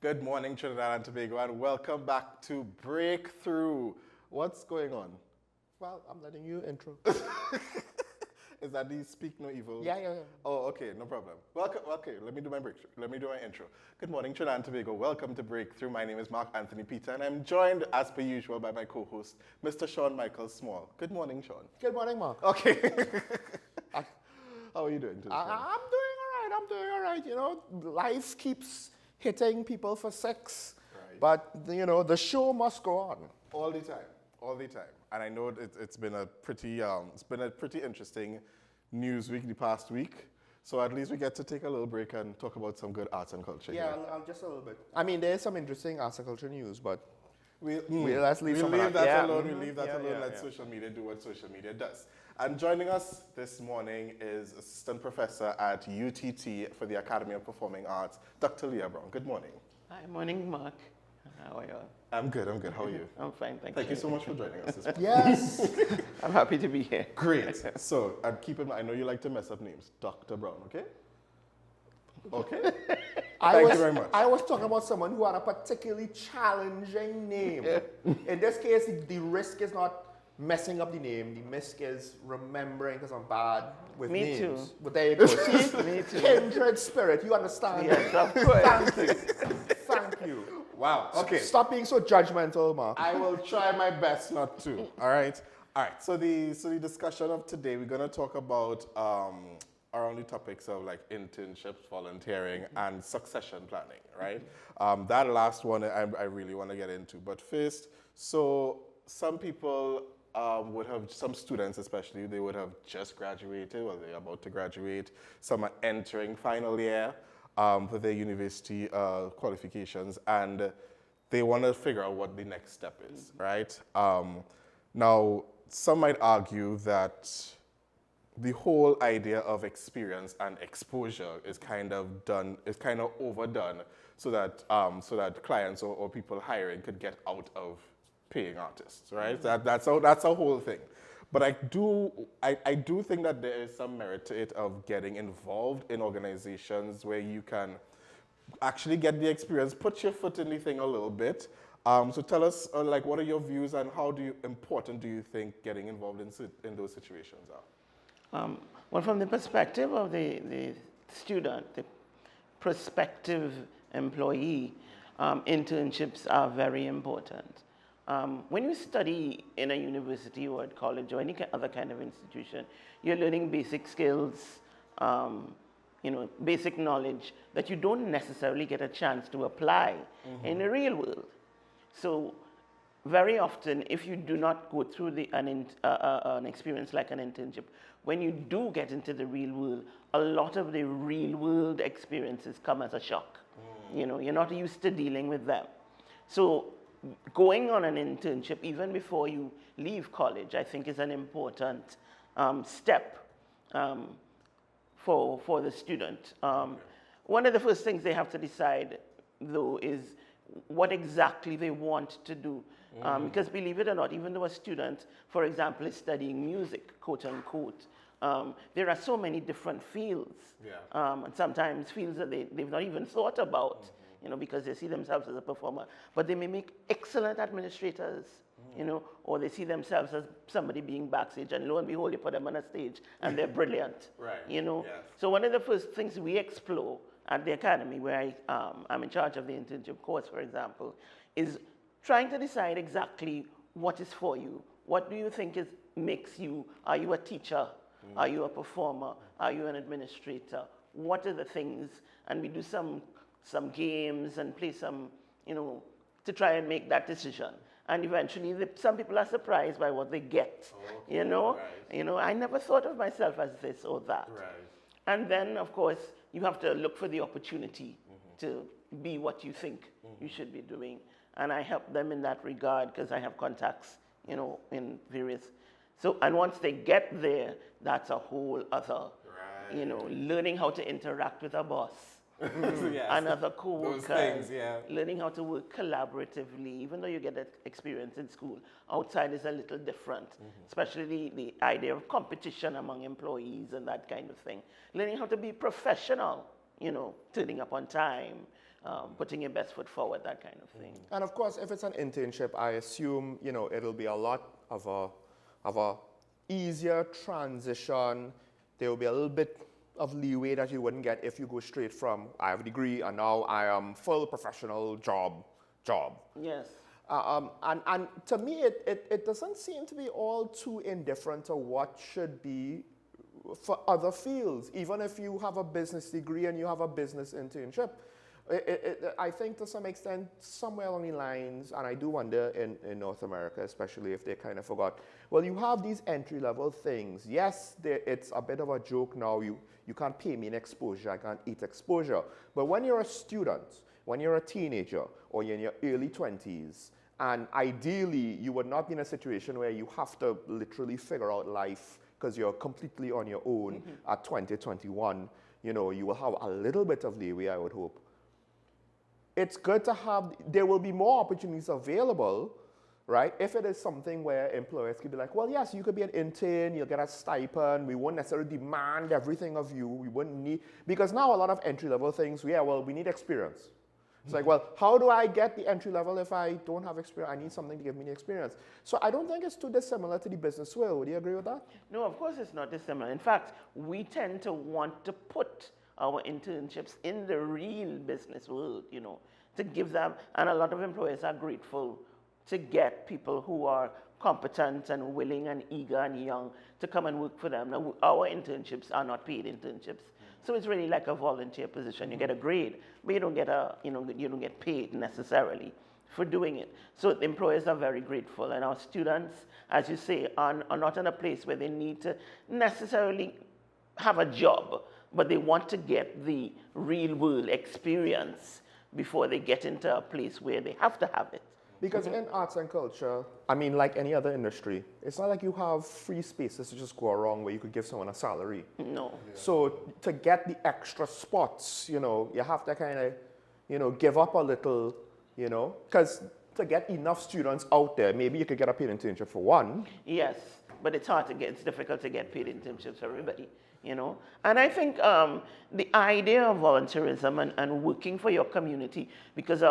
Good morning, Trinidad and Tobago, and welcome back to Breakthrough. What's going on? Well, I'm letting you intro. Is that the Speak No Evil? Yeah. Oh, okay, no problem. Welcome. Okay, let me do my breakthrough. Let me do my intro. Good morning, Trinidad and Tobago. Welcome to Breakthrough. My name is Mark Anthony Peter, and I'm joined, as per usual, by my co-host, Mr. Sean Michael Small. Good morning, Sean. Good morning, Mark. Okay. How are you doing today? I'm doing all right. You know, life keeps hitting people for sex, Right. but you know the show must go on. All the time. And I know it's been a pretty interesting news week the past week. So at least we get to take a little break and talk about some good arts and culture. Yeah, here. I'll just a little bit. I mean, there's some interesting arts and culture news, but We'll let's leave some of leave that. that Yeah. alone. We leave that Yeah, alone. yeah, Let yeah. social media do what social media does. And joining us this morning is Assistant Professor at UTT for the Academy of Performing Arts, Dr. Leah Brown. Good morning. Hi, morning, Mark. How are you? I'm good. How are you? I'm fine, thank Thank you so much for joining us this morning. Yes. I'm happy to be here. Great. So, and keep in mind, I know you like to mess up names. Dr. Brown, okay? Okay? Thank you very much. I was talking about someone who had a particularly challenging name. In this case, the risk is not messing up the name. The risk is remembering because I'm bad with Me names. too. But there you go. See? Me too. Kindred spirit. You understand? Yes, of course. Thank you. Thank you. Wow. Okay. Stop being so judgmental, Mark. I will try my best not to. All right. So the discussion of today, we're gonna talk about around the topics of like internships, volunteering, and succession planning. Right. That last one I really want to get into. But first, so some people would have, some students especially, they would have just graduated or they're about to graduate. Some are entering final year for their university qualifications, and they want to figure out what the next step is, right? Now, some might argue that the whole idea of experience and exposure is kind of overdone, so that clients or people hiring could get out of paying artists, right? That's a whole thing. But I do think that there is some merit to it of getting involved in organizations where you can actually get the experience, put your foot in the thing a little bit. So tell us, like, what are your views and how important do you think getting involved in those situations are? Well, from the perspective of the student, the prospective employee, internships are very important. When you study in a university or at college or any other kind of institution, you're learning basic skills, basic knowledge that you don't necessarily get a chance to apply in the real world. So very often, if you do not go through an experience like an internship, when you do get into the real world, a lot of the real world experiences come as a shock. You know, you're not used to dealing with them. So going on an internship, even before you leave college, I think is an important step for the student. One of the first things they have to decide, though, is what exactly they want to do. Because believe it or not, even though a student, for example, is studying music, quote unquote, there are so many different fields. And sometimes fields that they've not even thought about, because they see themselves as a performer. But they may make excellent administrators, or they see themselves as somebody being backstage, and lo and behold, you put them on a stage, and they're brilliant. Right. Yes. So So one of the first things we explore at the academy, where I'm in charge of the internship course, for example, is trying to decide exactly what is for you. What do you think makes you? Are you a teacher? Are you a performer? Are you an administrator? What are the things? And we do some games and play some, to try and make that decision. And eventually, some people are surprised by what they get. Right. I never thought of myself as this or that. Right. And then, of course, you have to look for the opportunity to be what you think you should be doing. And I help them in that regard because I have contacts, in various. So, and once they get there, that's a whole other, learning how to interact with a boss. Yes. Another co-worker, Those things, yeah. learning how to work collaboratively, even though you get that experience in school, outside is a little different, especially the idea of competition among employees and that kind of thing. Learning how to be professional, turning up on time, putting your best foot forward, that kind of thing. And of course, if it's an internship, I assume, you know, it'll be a lot of a easier transition. There will be a little bit of leeway that you wouldn't get if you go straight from, I have a degree and now I am full professional job. Yes. And to me, it doesn't seem to be all too indifferent to what should be for other fields. Even if you have a business degree and you have a business internship, I think to some extent, somewhere along the lines, and I do wonder in North America, especially if they kind of forgot, well, you have these entry-level things. Yes, it's a bit of a joke now. You can't pay me in exposure. I can't eat exposure. But when you're a student, when you're a teenager, or you're in your early 20s, and ideally, you would not be in a situation where you have to literally figure out life because you're completely on your own at 20, 21. You know, you will have a little bit of leeway, I would hope. It's good to have, there will be more opportunities available, right? If it is something where employers could be like, well, yes, you could be an intern, you'll get a stipend, we won't necessarily demand everything of you, we wouldn't need, because now a lot of entry-level things, yeah, well, we need experience. It's like, well, how do I get the entry level if I don't have experience? I need something to give me the experience. So I don't think it's too dissimilar to the business world. Would you agree with that? No, of course it's not dissimilar. In fact, we tend to want to put our internships in the real business world, you know, to give them, and a lot of employers are grateful to get people who are competent and willing and eager and young to come and work for them. Now, our internships are not paid internships. So it's really like a volunteer position. You get a grade, but you don't get you don't get paid necessarily for doing it. So the employers are very grateful, and our students, as you say, are not in a place where they need to necessarily have a job, but they want to get the real world experience before they get into a place where they have to have it. Because in arts and culture, I mean, like any other industry, it's not like you have free spaces to just go around where you could give someone a salary. No. Yeah. So to get the extra spots, you know, you have to kind of, you know, give up a little, you know, because to get enough students out there, maybe you could get a paid internship for one. Yes, but it's hard to get, it's difficult to get paid internships for everybody, you know. And I think the idea of volunteerism and working for your community, because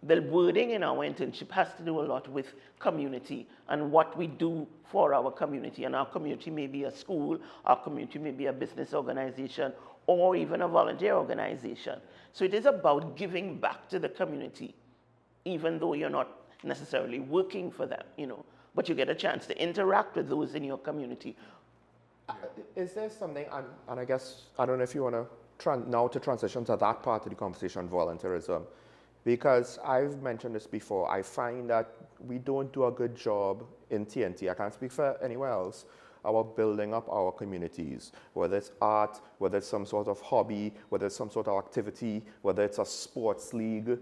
the wording in our internship has to do a lot with community and what we do for our community. And our community may be a school, our community may be a business organization, or even a volunteer organization. So it is about giving back to the community, even though you're not necessarily working for them, you know, but you get a chance to interact with those in your community. Is there something, and I guess, I don't know if you want to now to transition to that part of the conversation, volunteerism. Because I've mentioned this before, I find that we don't do a good job in TNT, I can't speak for anywhere else, about building up our communities, whether it's art, whether it's some sort of hobby, whether it's some sort of activity, whether it's a sports league.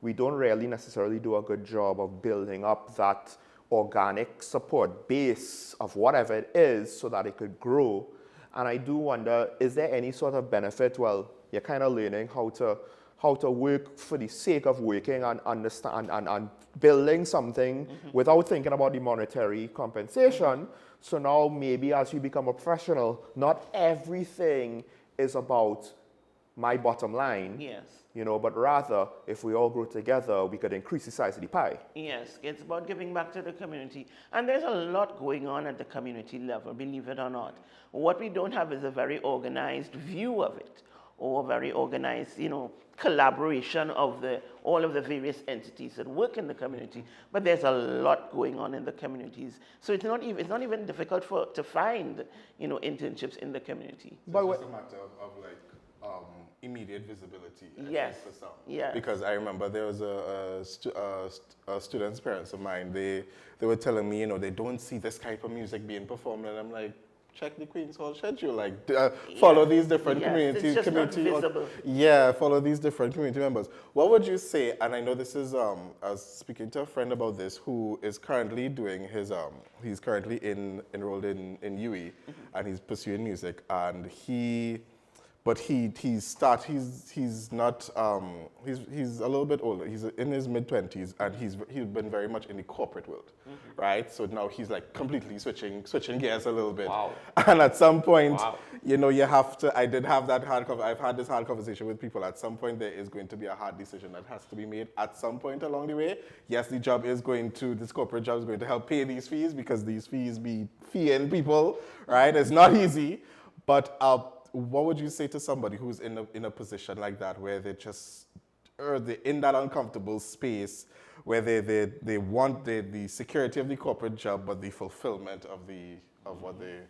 We don't really necessarily do a good job of building up that organic support base of whatever it is so that it could grow. And I do wonder, is there any sort of benefit? Well, you're kind of learning how to work for the sake of working and understand and building something without thinking about the monetary compensation. So now maybe as you become a professional, not everything is about my bottom line. Yes. You know, but rather, if we all grow together, we could increase the size of the pie. Yes, it's about giving back to the community. And there's a lot going on at the community level, believe it or not. What we don't have is a very organized view of it, or a very organized, you know, collaboration of all of the various entities that work in the community. But there's a lot going on in the communities. So it's not even difficult to find, you know, internships in the community. So it's just a matter of like immediate visibility. Yes. For some. Yeah. Because I remember there was a student's parents of mine. They were telling me, you know, they don't see this type of music being performed, and I'm like, check the Queen's Hall schedule, like follow these different community, follow these different community members. What would you say? And I know this is I was speaking to a friend about this who is currently doing his he's currently enrolled in UE, and he's pursuing music, and but he's not he's a little bit older. He's in his mid-20s, and he's been very much in the corporate world, right? So now he's like completely switching gears a little bit. Wow. And at some point, Wow. you know, you have to. I've had this hard conversation with people. At some point, there is going to be a hard decision that has to be made. At some point along the way, yes, this corporate job is going to help pay these fees, because these fees be feeing people, right? It's not easy, but. What would you say to somebody who's in a position like that, where they're in that uncomfortable space, where they want the security of the corporate job, but the fulfillment of what they're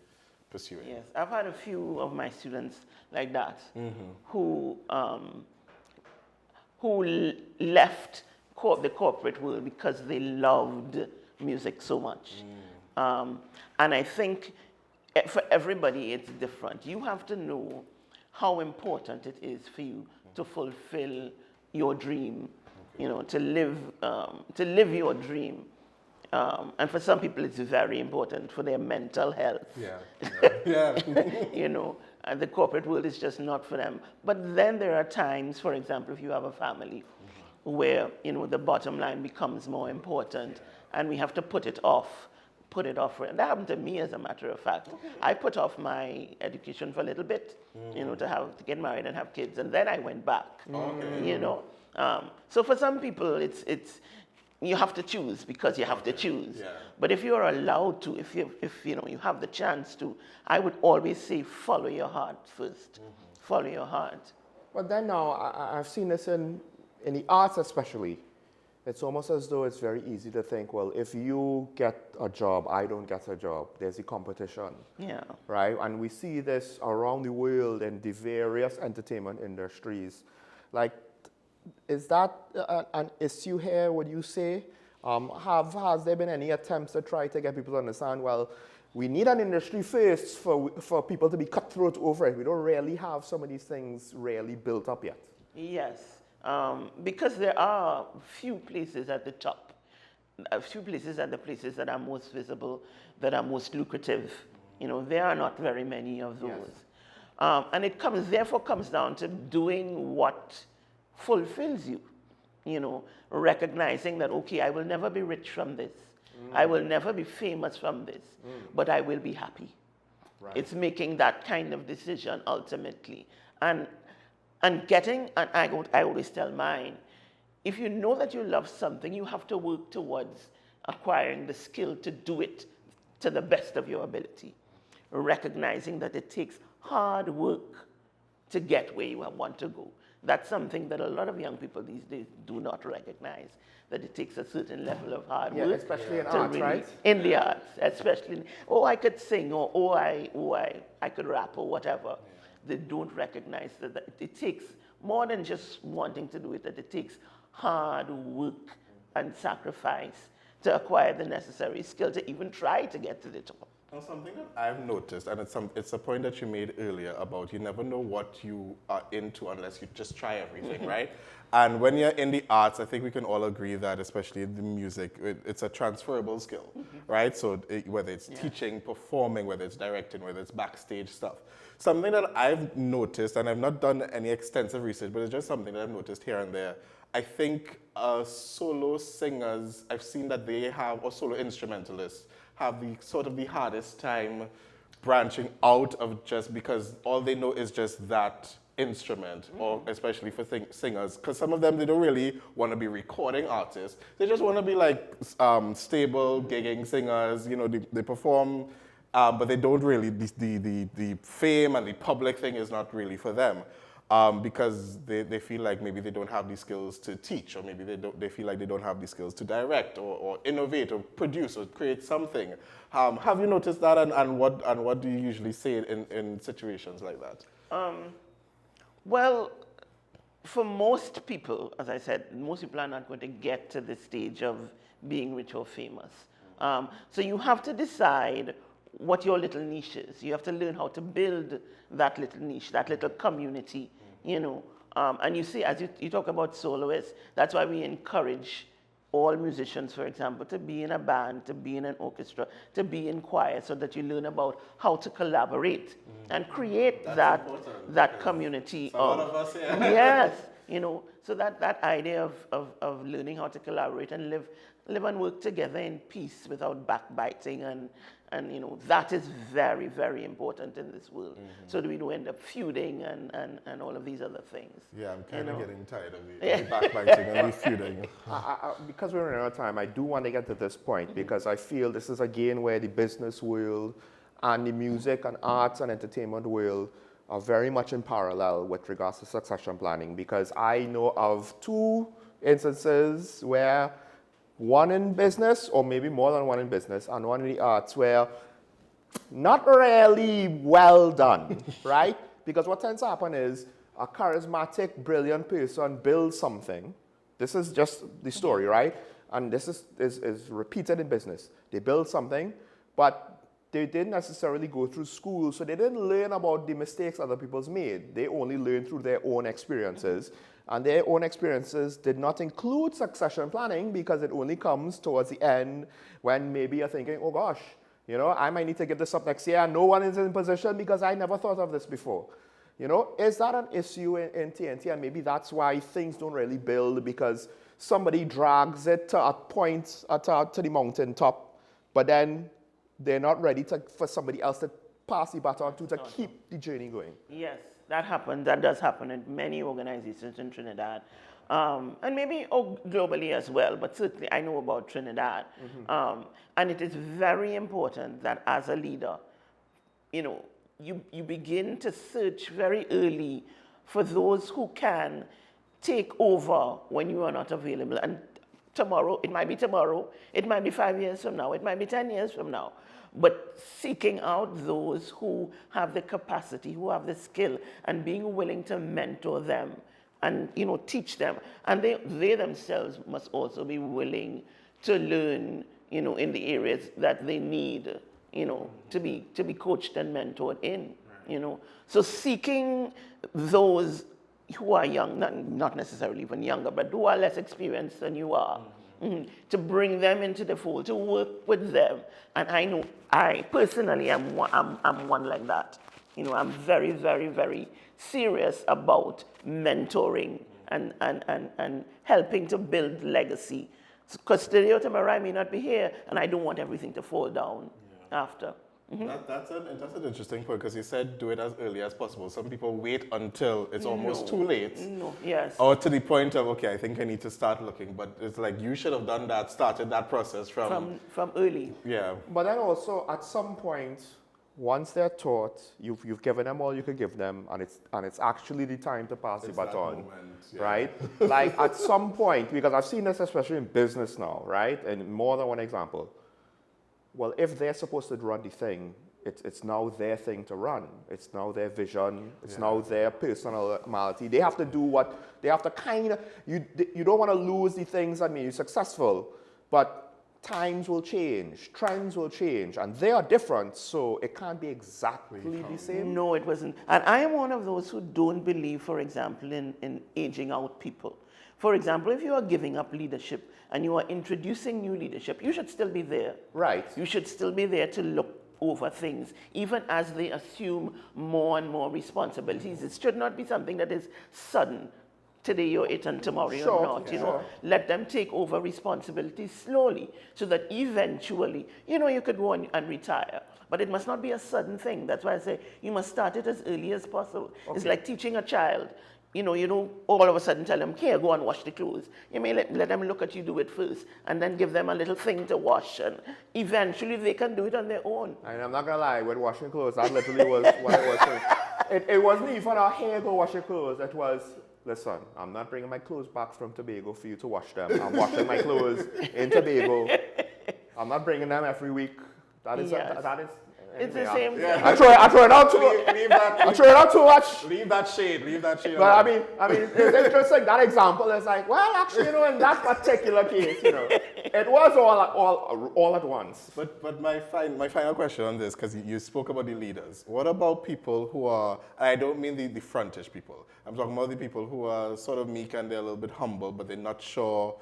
pursuing? Yes, I've had a few of my students like that who left the corporate world because they loved music so much. And I think for everybody, it's different. You have to know how important it is for you to fulfill your dream, you know, to live your dream. And for some people, it's very important for their mental health. Yeah. You know, and the corporate world is just not for them. But then there are times, for example, if you have a family, where, you know, the bottom line becomes more important, and we have to put it off. And that happened to me, as a matter of fact. I put off my education for a little bit, you know, to get married and have kids, and then I went back. You know, so for some people, it's you have to choose because you have to choose. Yeah. But if you're allowed to, if you know you have the chance to, I would always say follow your heart first. Follow your heart. But then now, I've seen this in the arts especially. It's almost as though it's very easy to think, well, if you get a job, I don't get a job. There's a competition. Yeah. Right? And we see this around the world in the various entertainment industries. Like, is that an issue here, would you say? Has there been any attempts to try to get people to understand, well, we need an industry first for people to be cutthroat over it. We don't really have some of these things really built up yet. Yes. Because there are few places at the top, a few places at the places that are most visible, that are most lucrative. You know, there are not very many of those. Yes. And it therefore comes down to doing what fulfills you. You know, recognizing that, okay, I will never be rich from this. I will never be famous from this, but I will be happy. Right. It's making that kind of decision ultimately. And I always tell mine, if you know that you love something, you have to work towards acquiring the skill to do it to the best of your ability, recognizing that it takes hard work to get where you want to go. That's something that a lot of young people these days do not recognize, that it takes a certain level of hard work. Especially in arts, right? In the arts, especially. I could sing, or I could rap, or whatever. They don't recognize that it takes more than just wanting to do it, that it takes hard work and sacrifice to acquire the necessary skill to even try to get to the top. Now, something that I've noticed, and it's a point that you made earlier about you never know what you are into unless you just try everything, right? And when you're in the arts, I think we can all agree that, especially in the music, it's a transferable skill, right? So whether it's teaching, performing, whether it's directing, whether it's backstage stuff. Something that I've noticed, and I've not done any extensive research, but it's just something that I've noticed here and there. I think solo singers, I've seen that they have, or solo instrumentalists, have the hardest time branching out of just because all they know is just that instrument, or especially for singers, because some of them, they don't really want to be recording artists. They just want to be like stable, gigging singers, you know, they perform, but they don't really, the fame and the public thing is not really for them. Because they feel like maybe they don't have the skills to teach, or maybe they feel like they don't have the skills to direct or innovate or produce or create something. Have you noticed that, and what do you usually say in situations like that? Well, for most people, as I said, most people are not going to get to the stage of being rich or famous. So you have to decide what your little niche is. You have to learn how to build that little niche, that little community, you know. And you see, as you talk about soloists, that's why we encourage all musicians, for example, to be in a band, to be in an orchestra, to be in choir, so that you learn about how to collaborate and create that community. A lot of us, yeah. Yes, so that idea of learning how to collaborate and live and work together in peace without backbiting and that is very, very important in this world. So that we don't end up feuding and all of these other things. Yeah, I'm kind of getting tired of the backbiting and the feuding. Because we're running out of time, I do want to get to this point because I feel this is again where the business world and the music and arts and entertainment world are very much in parallel with regards to succession planning, because I know of 2 instances where one in business, or maybe more than one in business, and one in the arts, where not really well done, right? Because what tends to happen is a charismatic, brilliant person builds something. This is just the story, right? And this is repeated in business. They build something, but they didn't necessarily go through school, so they didn't learn about the mistakes other people's made. They only learned through their own experiences. And their own experiences did not include succession planning because it only comes towards the end when maybe you're thinking, oh gosh, I might need to give this up next year. No one is in position because I never thought of this before. Is that an issue in TNT? And maybe that's why things don't really build, because somebody drags it to a point, to the mountaintop, but then they're not ready for somebody else to pass the baton to keep the journey going. Yes. That happens. That does happen in many organizations in Trinidad, and maybe globally as well. But certainly, I know about Trinidad, and it is very important that as a leader, you begin to search very early for those who can take over when you are not available. And tomorrow, it might be 5 years from now, it might be 10 years from now. But seeking out those who have the capacity, who have the skill, and being willing to mentor them and teach them. And they themselves must also be willing to learn, in the areas that they need, to be coached and mentored in. So seeking those who are young, not necessarily even younger, but who are less experienced than you are. To bring them into the fold, to work with them. And I know I personally am one like that. I'm very, very, very serious about mentoring and helping to build legacy. Because today or tomorrow I may not be here, and I don't want everything to fall down after. That's an interesting point, because you said do it as early as possible. Some people wait until it's almost too late. No, yes. Or to the point of, okay, I think I need to start looking. But it's like you should have started that process from early. Yeah. But then also at some point, once they're taught, you've given them all you could give them, and it's actually the time to pass the baton, right? Like at some point, because I've seen this especially in business now, right? And more than one example. Well, if they're supposed to run the thing, it's now their thing to run. It's now their vision. It's now their personality. They have to do what they have to you don't want to lose the things that make you successful, but times will change, trends will change, and they are different, so it can't be exactly the same. No, it wasn't. And I am one of those who don't believe, for example, in aging out people. For example, if you are giving up leadership and you are introducing new leadership, you should still be there. Right. You should still be there to look over things, even as they assume more and more responsibilities. It should not be something that is sudden. Today you're it and tomorrow you're not, Let them take over responsibilities slowly so that eventually, you could go on and retire. But it must not be a sudden thing. That's why I say you must start it as early as possible. Okay. It's like teaching a child. You don't all of a sudden tell them, here, go and wash the clothes. You may let them look at you do it first and then give them a little thing to wash, and eventually they can do it on their own. And I'm not going to lie, with washing clothes, that literally was what it was. It wasn't even a here, go wash your clothes. It was, listen, I'm not bringing my clothes back from Tobago for you to wash them. I'm washing my clothes in Tobago. I'm not bringing them every week. That is it's the same thing. I throw it out too much. Leave that shade. But I mean, it's interesting. That example is like, well, actually, in that particular case, it was all at once. But my final question on this, because you spoke about the leaders. What about people who are? I don't mean the frontish people. I'm talking about the people who are sort of meek and they're a little bit humble, but they're not sure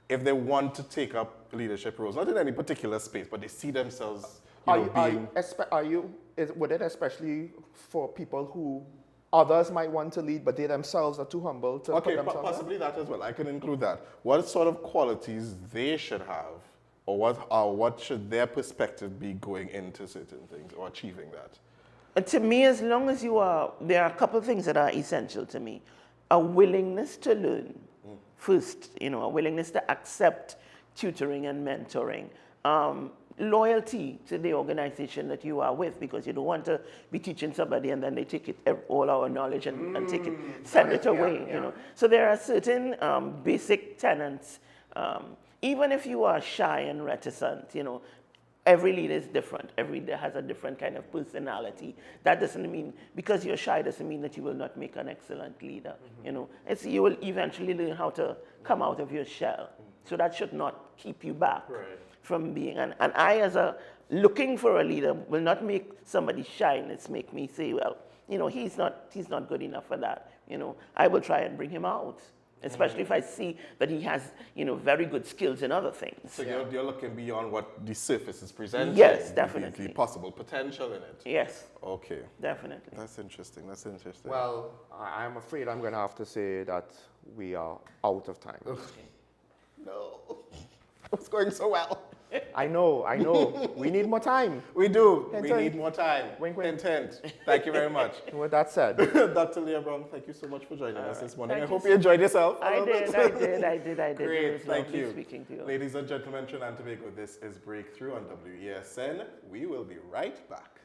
if they want to take up leadership roles, not in any particular space, but they see themselves, would it especially for people who others might want to lead, but they themselves are too humble to put themselves possibly that as well. I can include that. What sort of qualities they should have, or what should their perspective be going into certain things or achieving that? To me, as long as you are, there are a couple of things that are essential to me. A willingness to learn, first, a willingness to accept tutoring and mentoring. Loyalty to the organization that you are with, because you don't want to be teaching somebody and then they take all our knowledge and send it away, So there are certain basic tenets. Even if you are shy and reticent, every leader is different. Every leader has a different kind of personality. That doesn't mean, because you're shy, doesn't mean that you will not make an excellent leader. You will eventually learn how to come out of your shell. So that should not keep you back from being. And I, as looking for a leader, will not make somebody shyness make me say, well, he's not good enough for that. I will try and bring him out. Especially if I see that he has, very good skills in other things. So you're looking beyond what the surface is presenting. Yes, definitely. The possible potential in it. Yes. Okay. Definitely. That's interesting. Well, I'm afraid I'm going to have to say that we are out of time. No. It's going so well. I know. We need more time. We do. Hint, we hint. need more time. Wink, wink. Hint. Thank you very much. With that said, Dr. Leah Brown, thank you so much for joining us this morning. Thank I hope you you enjoyed yourself. I did. Great, It was thank lovely you. speaking to you. Ladies and gentlemen, Trinidad and Tobago, this is Breakthrough on WESN. We will be right back.